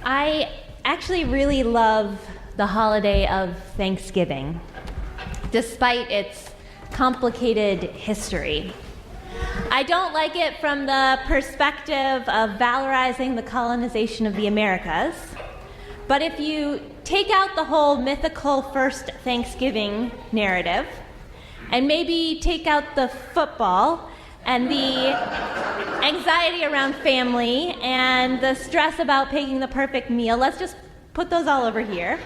I actually really love the holiday of Thanksgiving, despite its complicated history. I don't like it from the perspective of valorizing the colonization of the Americas, but if you take out the whole mythical first Thanksgiving narrative, and maybe take out the football and the anxiety around family and the stress about picking the perfect meal, let's just put those all over here.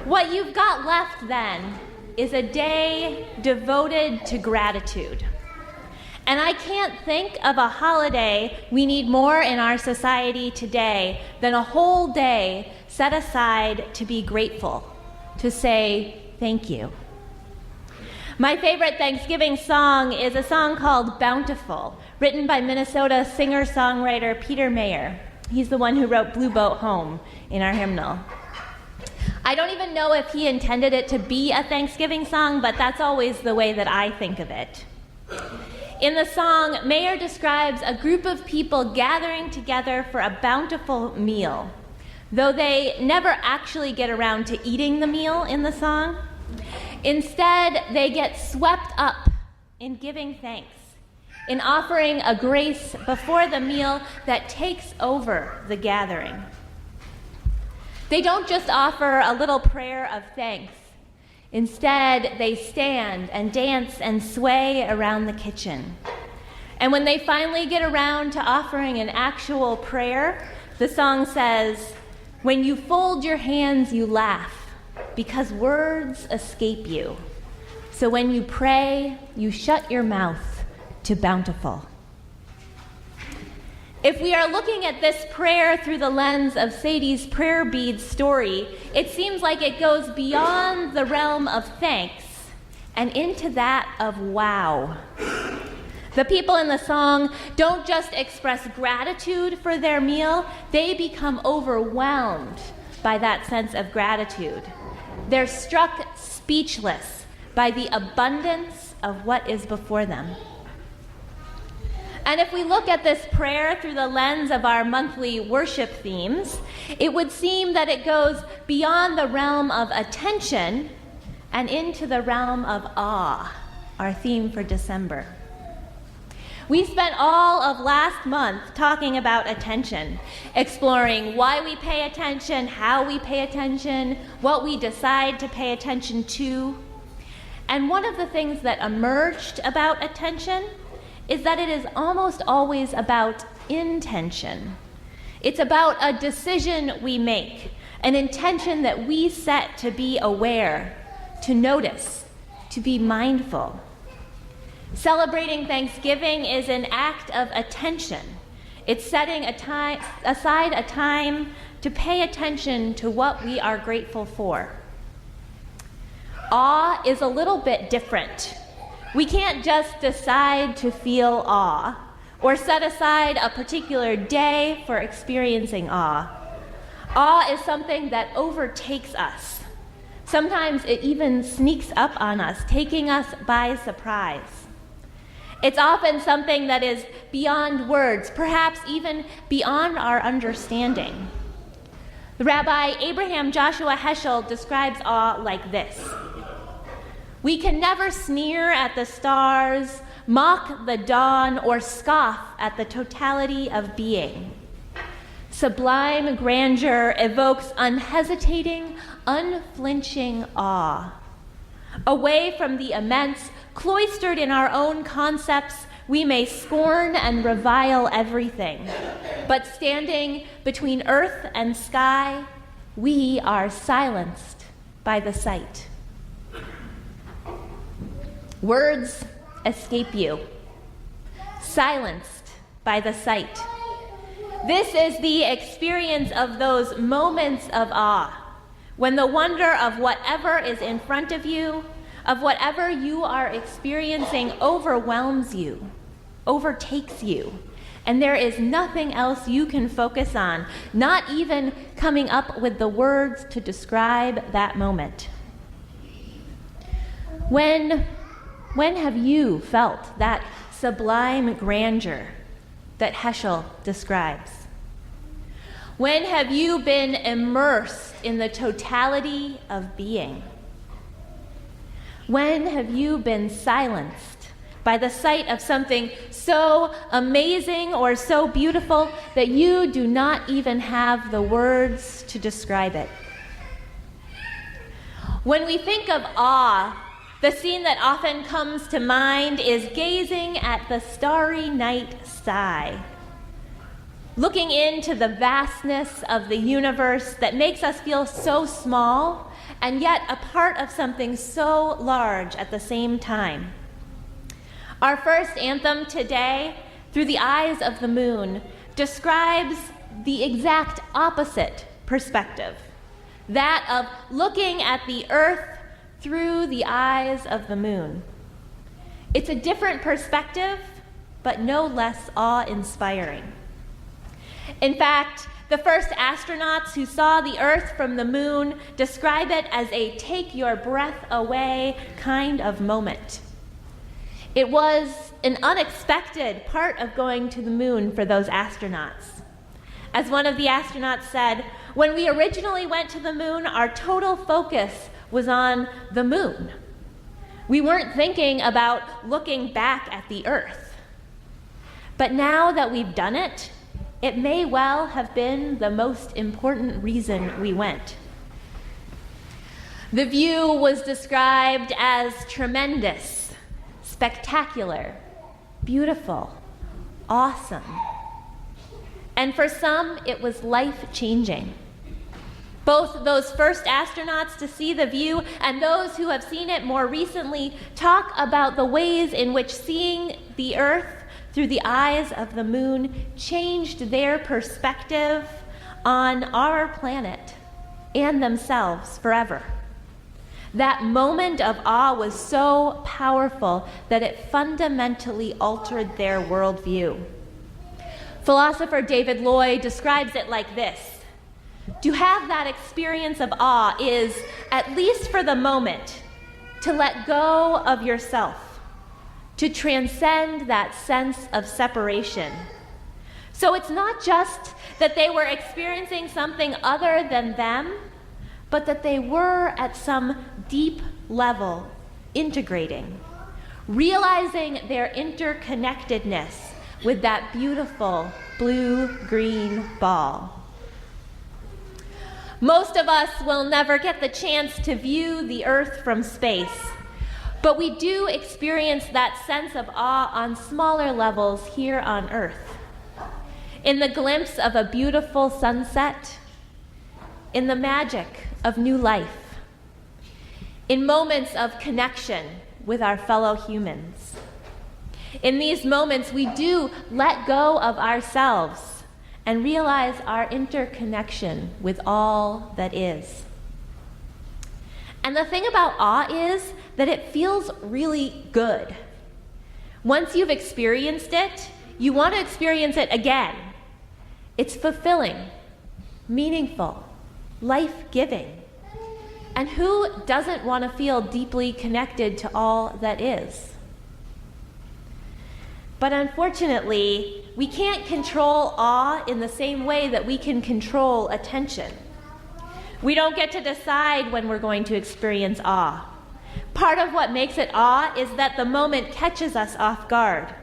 What you've got left then is a day devoted to gratitude. And I can't think of a holiday we need more in our society today than a whole day set aside to be grateful, to say thank you. My favorite Thanksgiving song is a song called Bountiful, written by Minnesota singer-songwriter Peter Mayer. He's the one who wrote Blue Boat Home in our hymnal. I don't even know if he intended it to be a Thanksgiving song, but that's always the way that I think of it. In the song, Mayer describes a group of people gathering together for a bountiful meal, though they never actually get around to eating the meal in the song. Instead, they get swept up in giving thanks, in offering a grace before the meal that takes over the gathering. They don't just offer a little prayer of thanks. Instead, they stand and dance and sway around the kitchen. And when they finally get around to offering an actual prayer, the song says, "When you fold your hands, you laugh, because words escape you. So when you pray, you shut your mouth to bountiful." If we are looking at this prayer through the lens of Sadie's prayer beads story, it seems like it goes beyond the realm of thanks and into that of wow. The people in the song don't just express gratitude for their meal, they become overwhelmed by that sense of gratitude. They're struck speechless by the abundance of what is before them. And if we look at this prayer through the lens of our monthly worship themes, it would seem that it goes beyond the realm of attention and into the realm of awe, our theme for December. We spent all of last month talking about attention, exploring why we pay attention, how we pay attention, what we decide to pay attention to. And one of the things that emerged about attention is that it is almost always about intention. It's about a decision we make, an intention that we set to be aware, to notice, to be mindful. Celebrating Thanksgiving is an act of attention. It's setting aside a time to pay attention to what we are grateful for. Awe is a little bit different. We can't just decide to feel awe or set aside a particular day for experiencing awe. Awe is something that overtakes us. Sometimes it even sneaks up on us, taking us by surprise. It's often something that is beyond words, perhaps even beyond our understanding. The Rabbi Abraham Joshua Heschel describes awe like this: "We can never sneer at the stars, mock the dawn, or scoff at the totality of being. Sublime grandeur evokes unhesitating, unflinching awe. Away from the immense, cloistered in our own concepts, we may scorn and revile everything. But standing between earth and sky, we are silenced by the sight." Words escape you, silenced by the sight. This is the experience of those moments of awe, when the wonder of whatever is in front of you, of whatever you are experiencing, overwhelms you, overtakes you, and there is nothing else you can focus on, not even coming up with the words to describe that moment. When have you felt that sublime grandeur that Heschel describes? When have you been immersed in the totality of being? When have you been silenced by the sight of something so amazing or so beautiful that you do not even have the words to describe it? When we think of awe, the scene that often comes to mind is gazing at the starry night sky, looking into the vastness of the universe that makes us feel so small and yet a part of something so large at the same time. Our first anthem today, Through the Eyes of the Moon, describes the exact opposite perspective, that of looking at the earth through the eyes of the moon. It's a different perspective, but no less awe-inspiring. In fact, the first astronauts who saw the Earth from the moon describe it as a take your breath away kind of moment. It was an unexpected part of going to the moon for those astronauts. As one of the astronauts said, when we originally went to the moon, our total focus was on the moon. We weren't thinking about looking back at the Earth. But now that we've done it, it may well have been the most important reason we went. The view was described as tremendous, spectacular, beautiful, awesome. And for some, it was life-changing. Both those first astronauts to see the view and those who have seen it more recently talk about the ways in which seeing the Earth through the eyes of the moon changed their perspective on our planet and themselves forever. That moment of awe was so powerful that it fundamentally altered their worldview. Philosopher David Lloyd describes it like this: to have that experience of awe is, at least for the moment, to let go of yourself, to transcend that sense of separation. So it's not just that they were experiencing something other than them, but that they were at some deep level integrating, realizing their interconnectedness with that beautiful blue-green ball. Most of us will never get the chance to view the Earth from space, but we do experience that sense of awe on smaller levels here on Earth. In the glimpse of a beautiful sunset, in the magic of new life, in moments of connection with our fellow humans. In these moments, we do let go of ourselves and realize our interconnection with all that is. And the thing about awe is that it feels really good. Once you've experienced it, you want to experience it again. It's fulfilling, meaningful, life-giving. And who doesn't want to feel deeply connected to all that is? But unfortunately, we can't control awe in the same way that we can control attention. We don't get to decide when we're going to experience awe. Part of what makes it awe is that the moment catches us off guard.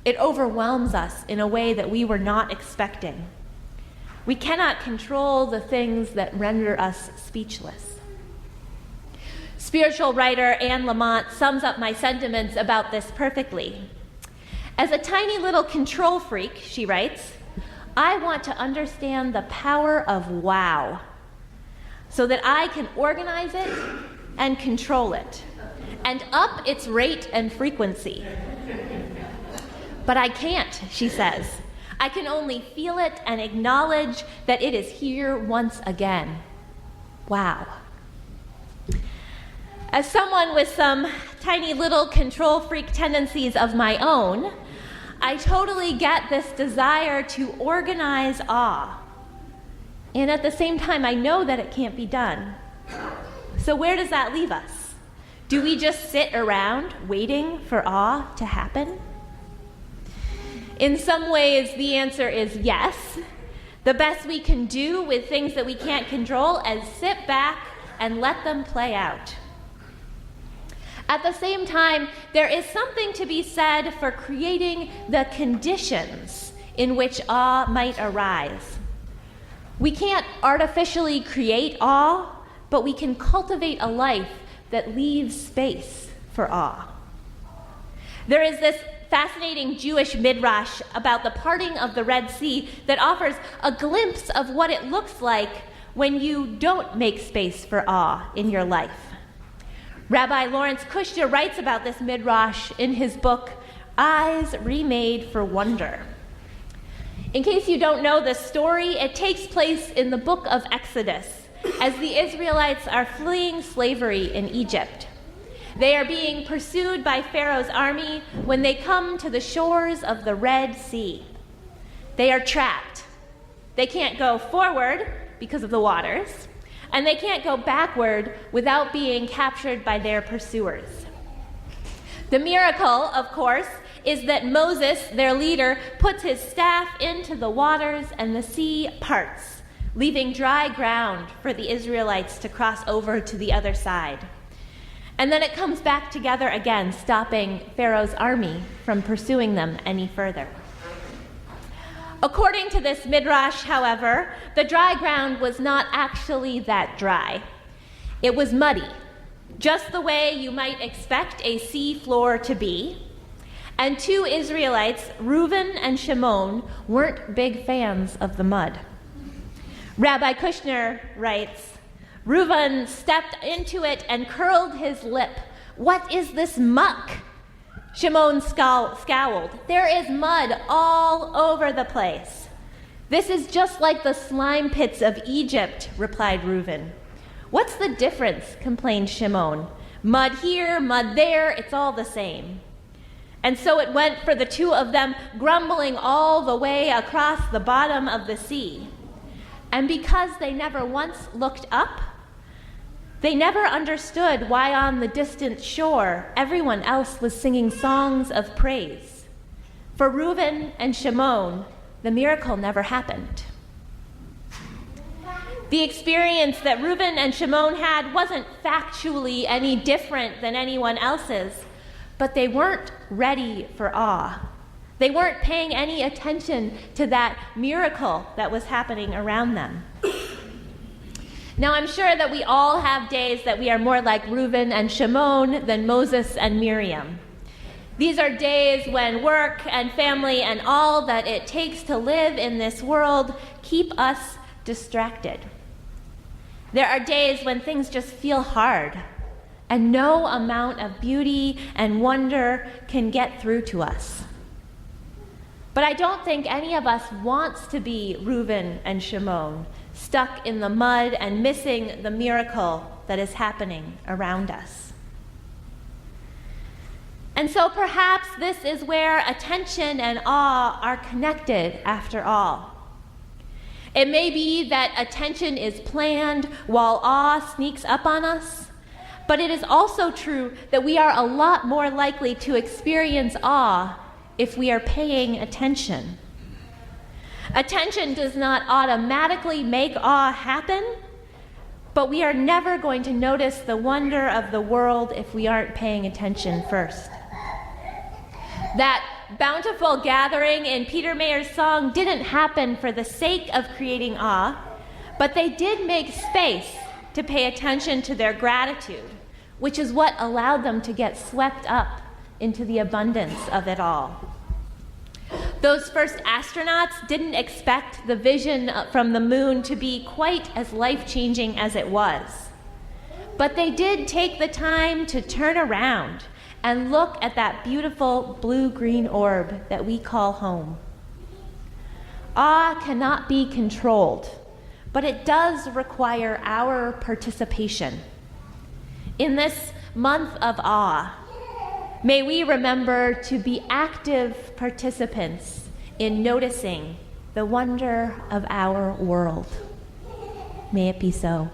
It overwhelms us in a way that we were not expecting. We cannot control the things that render us speechless. Spiritual writer Anne Lamott sums up my sentiments about this perfectly. As a tiny little control freak, she writes, I want to understand the power of wow so that I can organize it and control it and up its rate and frequency. But I can't, she says. I can only feel it and acknowledge that it is here once again. Wow. As someone with some tiny little control freak tendencies of my own, I totally get this desire to organize awe. And at the same time, I know that it can't be done. So where does that leave us? Do we just sit around waiting for awe to happen? In some ways, the answer is yes. The best we can do with things that we can't control is sit back and let them play out. At the same time, there is something to be said for creating the conditions in which awe might arise. We can't artificially create awe, but we can cultivate a life that leaves space for awe. There is this fascinating Jewish midrash about the parting of the Red Sea that offers a glimpse of what it looks like when you don't make space for awe in your life. Rabbi Lawrence Kushner writes about this midrash in his book, Eyes Remade for Wonder. In case you don't know the story, it takes place in the book of Exodus as the Israelites are fleeing slavery in Egypt. They are being pursued by Pharaoh's army when they come to the shores of the Red Sea. They are trapped. They can't go forward because of the waters, and they can't go backward without being captured by their pursuers. The miracle, of course, is that Moses, their leader, puts his staff into the waters and the sea parts, leaving dry ground for the Israelites to cross over to the other side. And then it comes back together again, stopping Pharaoh's army from pursuing them any further. According to this midrash, however, the dry ground was not actually that dry. It was muddy, just the way you might expect a sea floor to be. And two Israelites, Reuben and Shimon, weren't big fans of the mud. Rabbi Kushner writes, Reuben stepped into it and curled his lip. What is this muck? Shimon scowled. There is mud all over the place. This is just like the slime pits of Egypt, replied Reuben. What's the difference? Complained Shimon. Mud here, mud there, it's all the same. And so it went for the two of them, grumbling all the way across the bottom of the sea. And because they never once looked up, they never understood why on the distant shore everyone else was singing songs of praise. For Reuben and Shimon, the miracle never happened. The experience that Reuben and Shimon had wasn't factually any different than anyone else's, but they weren't ready for awe. They weren't paying any attention to that miracle that was happening around them. Now, I'm sure that we all have days that we are more like Reuben and Shimon than Moses and Miriam. These are days when work and family and all that it takes to live in this world keep us distracted. There are days when things just feel hard, and no amount of beauty and wonder can get through to us. But I don't think any of us wants to be Reuben and Shimon, stuck in the mud and missing the miracle that is happening around us. And so perhaps this is where attention and awe are connected after all. It may be that attention is planned while awe sneaks up on us, but it is also true that we are a lot more likely to experience awe if we are paying attention. Attention does not automatically make awe happen, but we are never going to notice the wonder of the world if we aren't paying attention first. That bountiful gathering in Peter Mayer's song didn't happen for the sake of creating awe, but they did make space to pay attention to their gratitude, which is what allowed them to get swept up into the abundance of it all. Those first astronauts didn't expect the vision from the moon to be quite as life-changing as it was. But they did take the time to turn around and look at that beautiful blue-green orb that we call home. Awe cannot be controlled, but it does require our participation. In this month of awe, may we remember to be active participants in noticing the wonder of our world. May it be so.